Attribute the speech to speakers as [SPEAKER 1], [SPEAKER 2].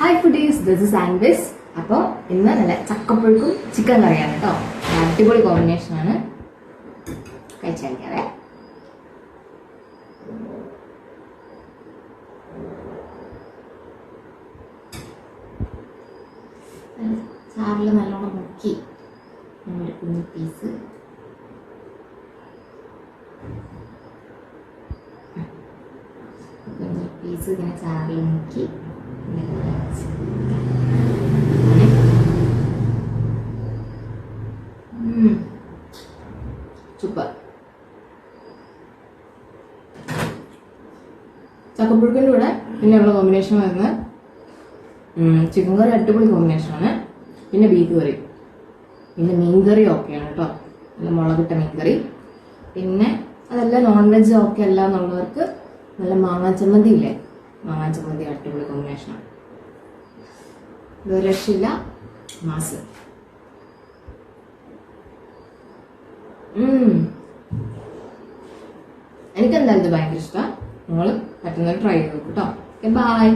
[SPEAKER 1] Hi foodies, this is Anvi's. അപ്പോൾ ഇന്ന് നല്ല ചക്കപ്പുഴുക്കും ചിക്കൻ കറിയാണ് കേട്ടോ. അടിപൊളി കോമ്പിനേഷനാണ്. കഴിച്ചറിയാവേ. ചാറിൽ നല്ലോണം മുക്കി ഒരു കുഞ്ഞു പീസ് ഇങ്ങനെ ചാറിൽ മുക്കി സൂപ്പർ. ചക്കപ്പുഴുക്കിൻ്റെ കൂടെ പിന്നെ ഉള്ള കോമ്പിനേഷൻ വരുന്നത് ചിക്കൻ കറി അടിപൊളി കോമ്പിനേഷനാണ്. പിന്നെ ബീഫ് കറി, പിന്നെ മീൻകറി ഓക്കെയാണ് കേട്ടോ. നല്ല മുളകിട്ട മീൻകറി. പിന്നെ അതെല്ലാം നോൺ വെജ് ഓക്കെ അല്ല എന്നുള്ളവർക്ക് നല്ല മാങ്ങാച്ചമ്മന്തി ഇല്ലേ, മാങ്ങാച്ചമ്മന്തി അടിപൊളി കോമ്പിനേഷനാണ്. ഇതൊരു രക്ഷയില്ല, മാസ്. എനിക്കെന്തായാലും ഇത് ഭയങ്കര ഇഷ്ടമാണ്. നിങ്ങൾ പറ്റുന്നത് ട്രൈ ചെയ്ത് നോക്കൂ കേട്ടോ. ബൈ.